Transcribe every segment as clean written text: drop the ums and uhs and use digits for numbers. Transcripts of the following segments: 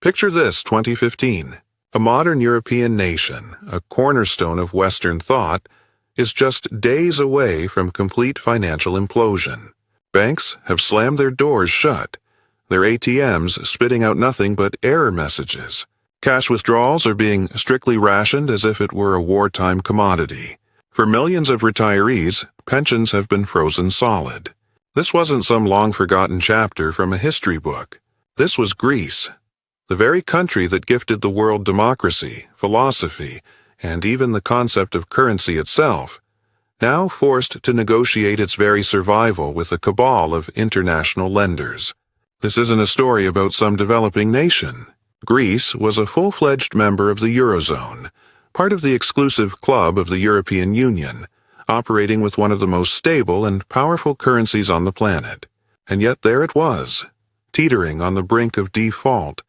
Picture this 2015. A modern European nation, a cornerstone of Western thought, is just days away from complete financial implosion. Banks have slammed their doors shut, their ATMs spitting out nothing but error messages. Cash withdrawals are being strictly rationed as if it were a wartime commodity. For millions of retirees, pensions have been frozen solid. This wasn't some long-forgotten chapter from a history book. This was Greece, the very country that gifted the world democracy, philosophy, and even the concept of currency itself, now forced to negotiate its very survival with a cabal of international lenders. This isn't a story about some developing nation. Greece was a full-fledged member of the Eurozone, part of the exclusive club of the European Union, operating with one of the most stable and powerful currencies on the planet. And yet there it was, teetering on the brink of default,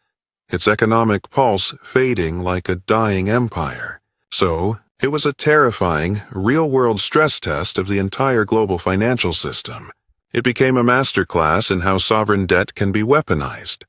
its economic pulse fading like a dying empire. So, it was a terrifying, real-world stress test of the entire global financial system. It became a masterclass in how sovereign debt can be weaponized,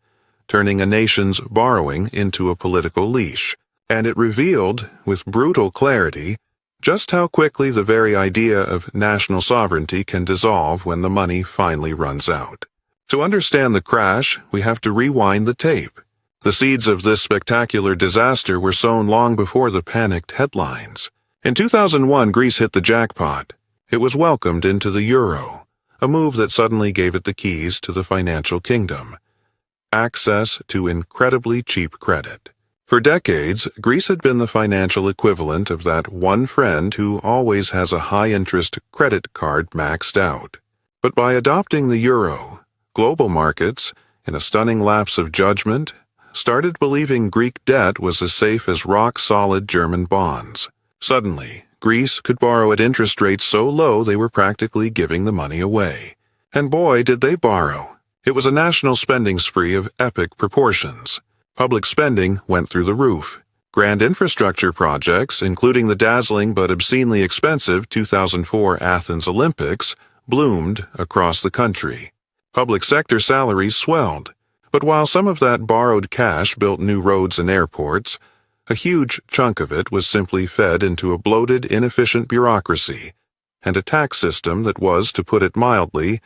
turning a nation's borrowing into a political leash. And it revealed, with brutal clarity, just how quickly the very idea of national sovereignty can dissolve when the money finally runs out. To understand the crash, we have to rewind the tape. The seeds of this spectacular disaster were sown long before the panicked headlines. In 2001, Greece hit the jackpot. It was welcomed into the euro, a move that suddenly gave it the keys to the financial kingdom. Access to incredibly cheap credit. For decades, Greece had been the financial equivalent of that one friend who always has a high-interest credit card maxed out. But by adopting the euro, global markets, in a stunning lapse of judgment, started believing Greek debt was as safe as rock-solid German bonds. Suddenly, Greece could borrow at interest rates so low they were practically giving the money away. And boy, did they borrow. It was a national spending spree of epic proportions. Public spending went through the roof. Grand infrastructure projects, including the dazzling but obscenely expensive 2004 Athens Olympics, bloomed across the country. Public sector salaries swelled. But while some of that borrowed cash built new roads and airports, a huge chunk of it was simply fed into a bloated, inefficient bureaucracy and a tax system that was, to put it mildly,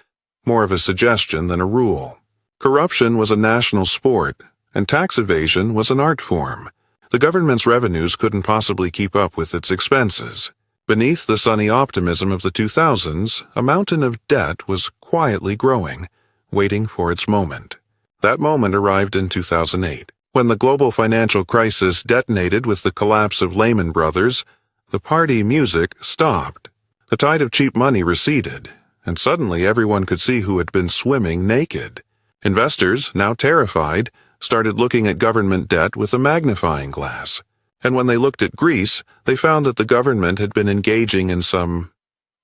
more of a suggestion than a rule. Corruption was a national sport, and tax evasion was an art form. The government's revenues couldn't possibly keep up with its expenses. Beneath the sunny optimism of the 2000s, a mountain of debt was quietly growing, waiting for its moment. That moment arrived in 2008. When the global financial crisis detonated with the collapse of Lehman Brothers, the party music stopped. The tide of cheap money receded, and suddenly everyone could see who had been swimming naked. Investors, now terrified, started looking at government debt with a magnifying glass. And when they looked at Greece, they found that the government had been engaging in some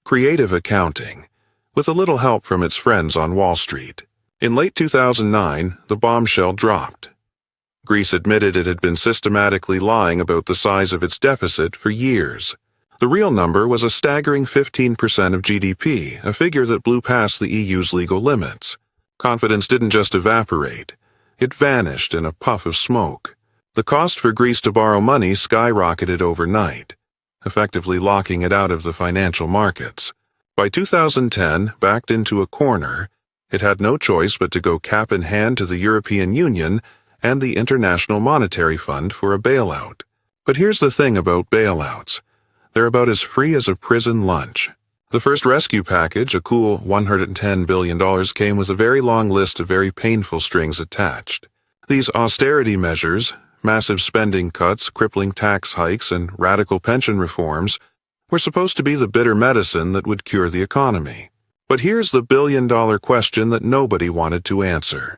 creative accounting, with a little help from its friends on Wall Street. In late 2009, the bombshell dropped. Greece admitted it had been systematically lying about the size of its deficit for years. The real number was a staggering 15% of GDP, a figure that blew past the EU's legal limits. Confidence didn't just evaporate. It vanished in a puff of smoke. The cost for Greece to borrow money skyrocketed overnight, effectively locking it out of the financial markets. By 2010, backed into a corner, it had no choice but to go cap in hand to the European Union and the International Monetary Fund for a bailout. But here's the thing about bailouts. They're about as free as a prison lunch. The first rescue package, a cool $110 billion, came with a very long list of very painful strings attached. These austerity measures, massive spending cuts, crippling tax hikes, and radical pension reforms, were supposed to be the bitter medicine that would cure the economy. But here's the billion-dollar question that nobody wanted to answer.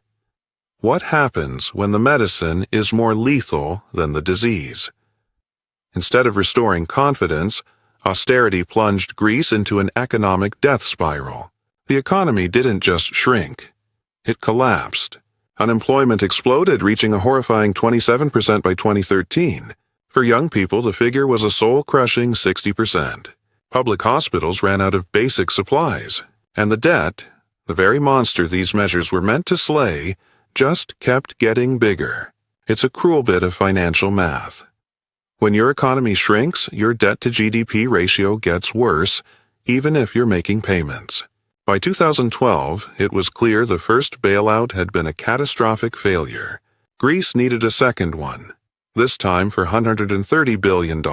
What happens when the medicine is more lethal than the disease? Instead of restoring confidence, austerity plunged Greece into an economic death spiral. The economy didn't just shrink. It collapsed. Unemployment exploded, reaching a horrifying 27% by 2013. For young people, the figure was a soul-crushing 60%. Public hospitals ran out of basic supplies. And the debt, the very monster these measures were meant to slay, just kept getting bigger. It's a cruel bit of financial math. When your economy shrinks, your debt-to-GDP ratio gets worse, even if you're making payments. By 2012, it was clear the first bailout had been a catastrophic failure. Greece needed a second one, this time for $130 billion,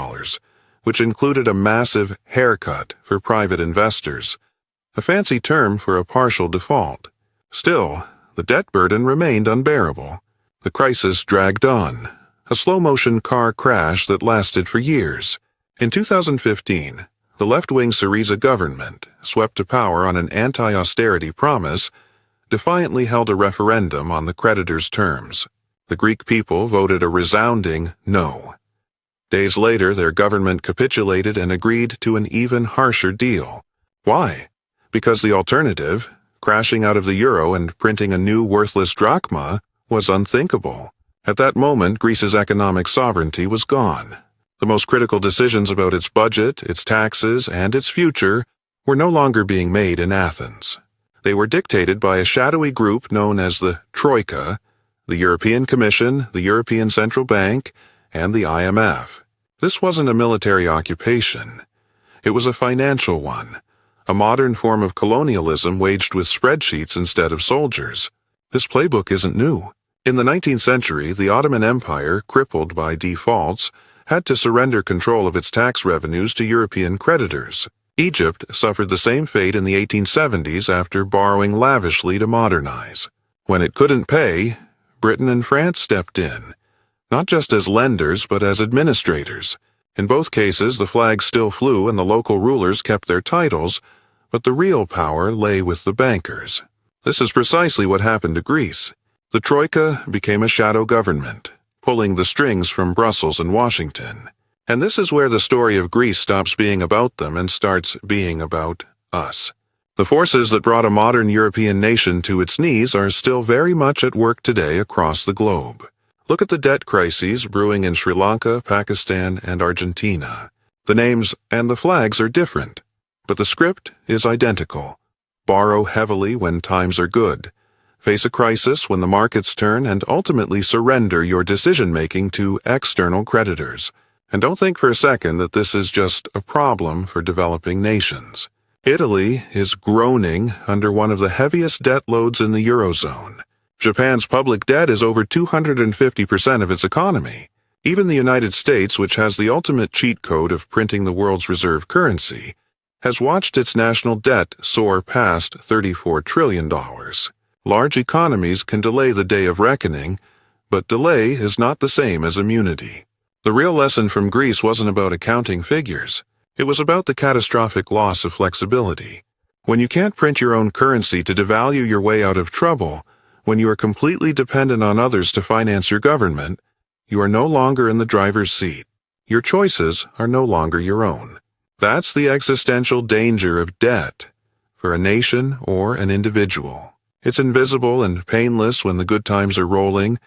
which included a massive haircut for private investors, a fancy term for a partial default. Still, the debt burden remained unbearable. The crisis dragged on, a slow-motion car crash that lasted for years. In 2015, the left-wing Syriza government, swept to power on an anti-austerity promise, defiantly held a referendum on the creditors' terms. The Greek people voted a resounding no. Days later, their government capitulated and agreed to an even harsher deal. Why? Because the alternative, crashing out of the euro and printing a new worthless drachma, was unthinkable. At that moment, Greece's economic sovereignty was gone. The most critical decisions about its budget, its taxes, and its future were no longer being made in Athens. They were dictated by a shadowy group known as the Troika, the European Commission, the European Central Bank, and the IMF. This wasn't a military occupation. It was a financial one, a modern form of colonialism waged with spreadsheets instead of soldiers. This playbook isn't new. In the 19th century, the Ottoman Empire, crippled by defaults, had to surrender control of its tax revenues to European creditors. Egypt suffered the same fate in the 1870s after borrowing lavishly to modernize. When it couldn't pay, Britain and France stepped in, not just as lenders but as administrators. In both cases, the flag still flew and the local rulers kept their titles, but the real power lay with the bankers. This is precisely what happened to Greece. The Troika became a shadow government, pulling the strings from Brussels and Washington. And this is where the story of Greece stops being about them and starts being about us. The forces that brought a modern European nation to its knees are still very much at work today across the globe. Look at the debt crises brewing in Sri Lanka, Pakistan, and Argentina. The names and the flags are different, but the script is identical. Borrow heavily when times are good. Face a crisis when the markets turn, and ultimately surrender your decision-making to external creditors. And don't think for a second that this is just a problem for developing nations. Italy is groaning under one of the heaviest debt loads in the Eurozone. Japan's public debt is over 250% of its economy. Even the United States, which has the ultimate cheat code of printing the world's reserve currency, has watched its national debt soar past $34 trillion. Large economies can delay the day of reckoning, but delay is not the same as immunity. The real lesson from Greece wasn't about accounting figures. It was about the catastrophic loss of flexibility. When you can't print your own currency to devalue your way out of trouble, when you are completely dependent on others to finance your government, you are no longer in the driver's seat. Your choices are no longer your own. That's the existential danger of debt for a nation or an individual. It's invisible and painless when the good times are rolling,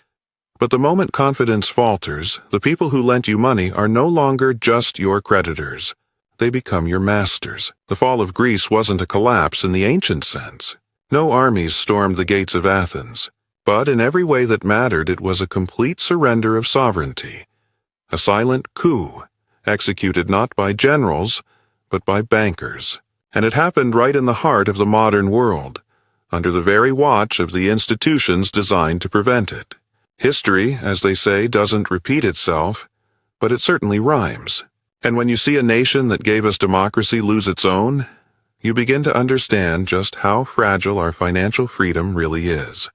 but the moment confidence falters, the people who lent you money are no longer just your creditors. They become your masters. The fall of Greece wasn't a collapse in the ancient sense. No armies stormed the gates of Athens, but in every way that mattered it was a complete surrender of sovereignty. A silent coup, executed not by generals, but by bankers. And it happened right in the heart of the modern world, under the very watch of the institutions designed to prevent it. History, as they say, doesn't repeat itself, but it certainly rhymes. And when you see a nation that gave us democracy lose its own, you begin to understand just how fragile our financial freedom really is.